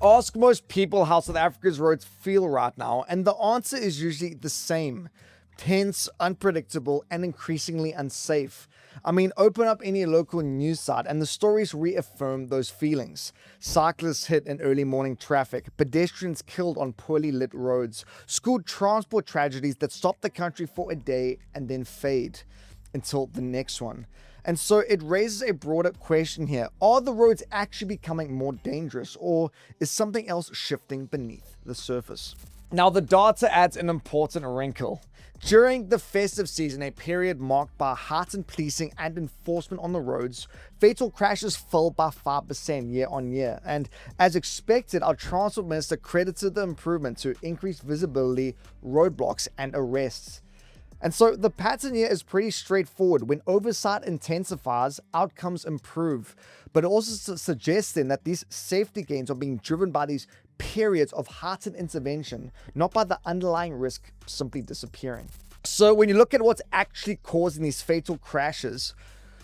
Ask most people how South Africa's roads feel right now, and the answer is usually the same. Tense, unpredictable, and increasingly unsafe. I mean, open up any local news site and the stories reaffirm those feelings. Cyclists hit in early morning traffic, pedestrians killed on poorly lit roads, school transport tragedies that stop the country for a day and then fade until the next one. And so it raises a broader question here. Are the roads actually becoming more dangerous, or is something else shifting beneath the surface? Now, the data adds an important wrinkle. During the festive season, a period marked by heightened policing and enforcement on the roads, fatal crashes fell by 5% year on year. And as expected, our Transport Minister credited the improvement to increased visibility, roadblocks, and arrests. And so the pattern here is pretty straightforward. When oversight intensifies, outcomes improve. But it also suggests then that these safety gains are being driven by these periods of heightened intervention, not by the underlying risk simply disappearing. So when you look at what's actually causing these fatal crashes,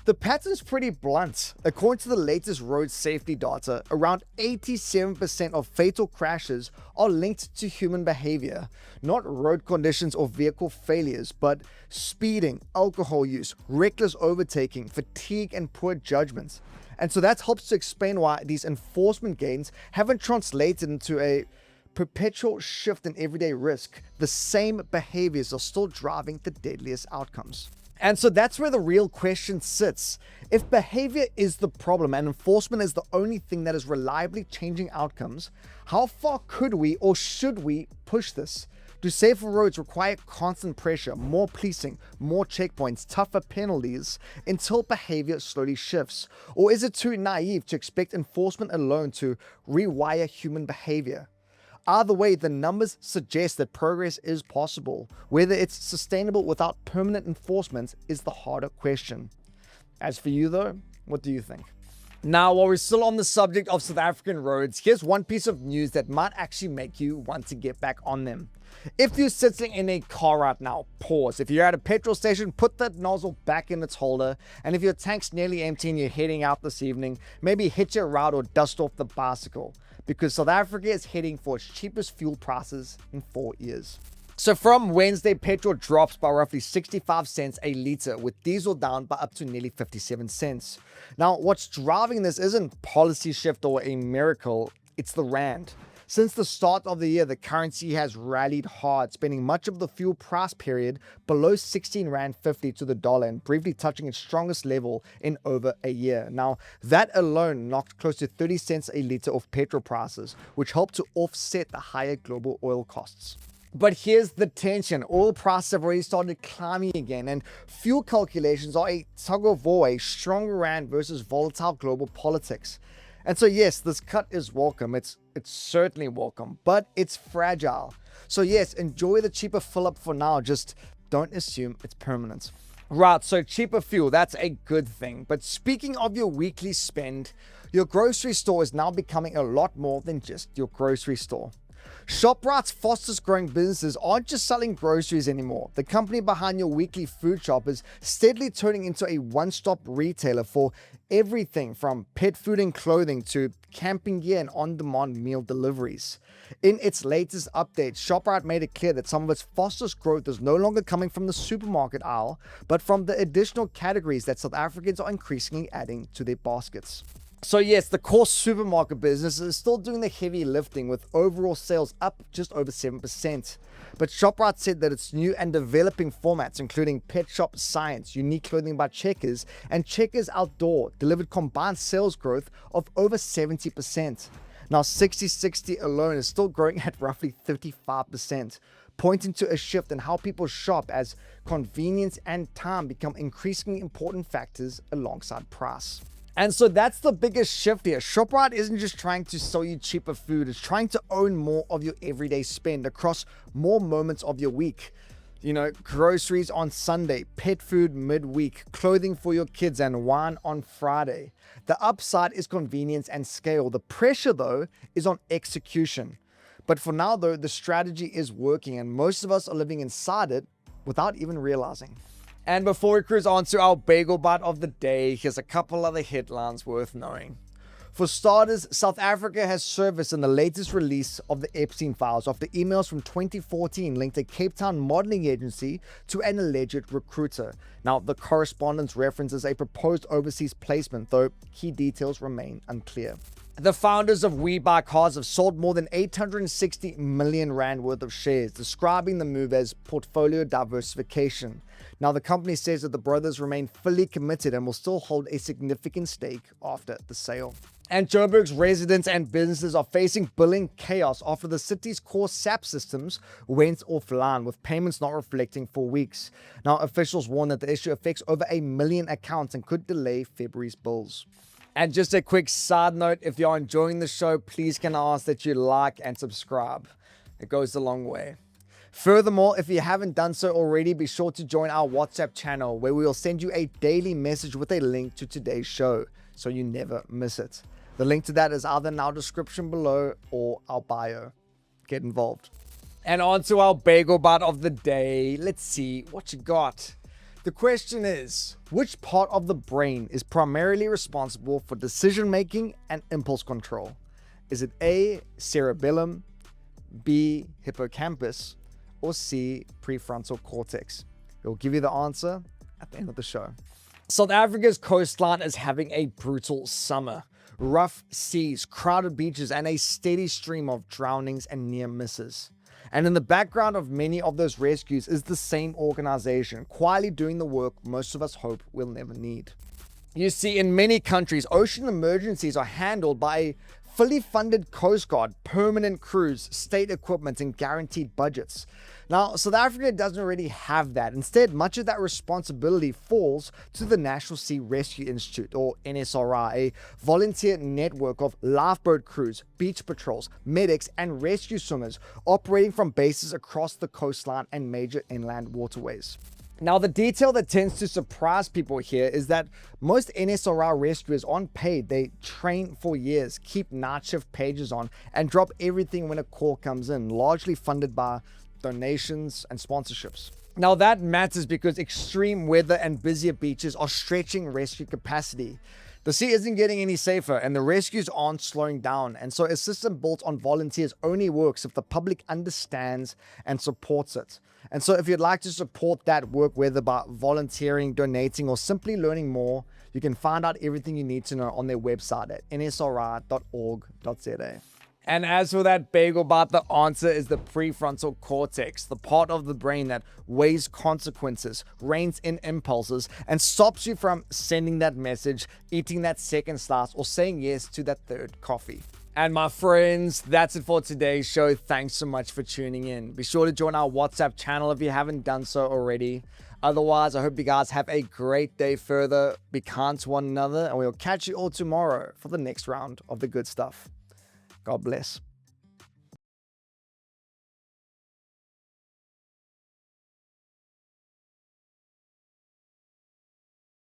the pattern is pretty blunt. According to the latest road safety data, around 87% of fatal crashes are linked to human behavior, not road conditions or vehicle failures, but speeding, alcohol use, reckless overtaking, fatigue, and poor judgment. And so that helps to explain why these enforcement gains haven't translated into a perpetual shift in everyday risk. The same behaviors are still driving the deadliest outcomes. And so that's where the real question sits. If behavior is the problem and enforcement is the only thing that is reliably changing outcomes, how far could we or should we push this? Do safer roads require constant pressure, more policing, more checkpoints, tougher penalties until behavior slowly shifts? Or is it too naive to expect enforcement alone to rewire human behavior? Either way, the numbers suggest that progress is possible. Whether it's sustainable without permanent enforcement is the harder question. As for you though, what do you think? Now, while we're still on the subject of South African roads, here's one piece of news that might actually make you want to get back on them. If you're sitting in a car right now, pause. If you're at a petrol station, put that nozzle back in its holder. And if your tank's nearly empty and you're heading out this evening, maybe hitch a ride or dust off the bicycle, because South Africa is heading for its cheapest fuel prices in 4 years. So from Wednesday, petrol drops by roughly 65 cents a litre, with diesel down by up to nearly 57 cents. Now, what's driving this isn't policy shift or a miracle, it's the rand. Since the start of the year, the currency has rallied hard, spending much of the fuel price period below 16 Rand 50 to the dollar and briefly touching its strongest level in over a year. Now, that alone knocked close to 30 cents a litre off petrol prices, which helped to offset the higher global oil costs. But here's the tension. Oil prices have already started climbing again, and fuel calculations are a tug of war, a strong rand versus volatile global politics. And so yes, this cut is welcome. It's certainly welcome, but it's fragile. So yes, enjoy the cheaper fill up for now. Just don't assume it's permanent. Right, so cheaper fuel, that's a good thing. But speaking of your weekly spend, your grocery store is now becoming a lot more than just your grocery store. Shoprite's fastest growing businesses aren't just selling groceries anymore. The company behind your weekly food shop is steadily turning into a one-stop retailer for everything from pet food and clothing to camping gear and on-demand meal deliveries. In its latest update, Shoprite made it clear that some of its fastest growth is no longer coming from the supermarket aisle, but from the additional categories that South Africans are increasingly adding to their baskets. So yes, the core supermarket business is still doing the heavy lifting, with overall sales up just over 7%. But Shoprite said that its new and developing formats, including Pet Shop Science, Unique Clothing by Checkers, and Checkers Outdoor, delivered combined sales growth of over 70%. Now 60/60 alone is still growing at roughly 35%, pointing to a shift in how people shop as convenience and time become increasingly important factors alongside price. And so that's the biggest shift here. Shoprite isn't just trying to sell you cheaper food, it's trying to own more of your everyday spend across more moments of your week. You know, groceries on Sunday, pet food midweek, clothing for your kids, and wine on Friday. The upside is convenience and scale. The pressure, though, is on execution. But for now, though, the strategy is working, and most of us are living inside it without even realizing. And before we cruise on to our bagel bite of the day, here's a couple other headlines worth knowing. For starters, South Africa has surfaced in the latest release of the Epstein files after emails from 2014 linked a Cape Town modeling agency to an alleged recruiter. Now, the correspondence references a proposed overseas placement, though key details remain unclear. The founders of We Buy Cars have sold more than 860 million rand worth of shares, describing the move as portfolio diversification. Now, the company says that the brothers remain fully committed and will still hold a significant stake after the sale. And Joburg's residents and businesses are facing billing chaos after the city's core SAP systems went offline, with payments not reflecting for weeks. Now, officials warn that the issue affects over 1 million accounts and could delay February's bills. And just a quick side note, if you're enjoying the show, please can I ask that you like and subscribe. It goes a long way. Furthermore, if you haven't done so already, be sure to join our WhatsApp channel where we will send you a daily message with a link to today's show so you never miss it. The link to that is either in our description below or our bio. Get involved. And on to our bagel bite of the day. Let's see what you got. The question is, which part of the brain is primarily responsible for decision making and impulse control? Is it A, cerebellum, B, hippocampus, or C, prefrontal cortex? We'll give you the answer at the end of the show. South Africa's coastline is having a brutal summer. Rough seas, crowded beaches, and a steady stream of drownings and near misses. And in the background of many of those rescues is the same organization, quietly doing the work most of us hope we'll never need. You see, in many countries, ocean emergencies are handled by a fully funded Coast Guard, permanent crews, state equipment, and guaranteed budgets. Now, South Africa doesn't really have that. Instead, much of that responsibility falls to the National Sea Rescue Institute, or NSRI, a volunteer network of lifeboat crews, beach patrols, medics, and rescue swimmers operating from bases across the coastline and major inland waterways. Now, the detail that tends to surprise people here is that most NSRI rescuers aren't paid. They train for years, keep night shift pages on, and drop everything when a call comes in, largely funded by donations and sponsorships. Now, that matters because extreme weather and busier beaches are stretching rescue capacity. The sea isn't getting any safer and the rescues aren't slowing down, and so a system built on volunteers only works if the public understands and supports it. And so if you'd like to support that work, whether by volunteering, donating, or simply learning more, you can find out everything you need to know on their website at nsri.org.za. And as for that bagel bite, the answer is the prefrontal cortex, the part of the brain that weighs consequences, reins in impulses, and stops you from sending that message, eating that second slice, or saying yes to that third coffee. And my friends, that's it for today's show. Thanks so much for tuning in. Be sure to join our WhatsApp channel if you haven't done so already. Otherwise, I hope you guys have a great day further. Be kind to one another, and we'll catch you all tomorrow for the next round of the good stuff. God bless.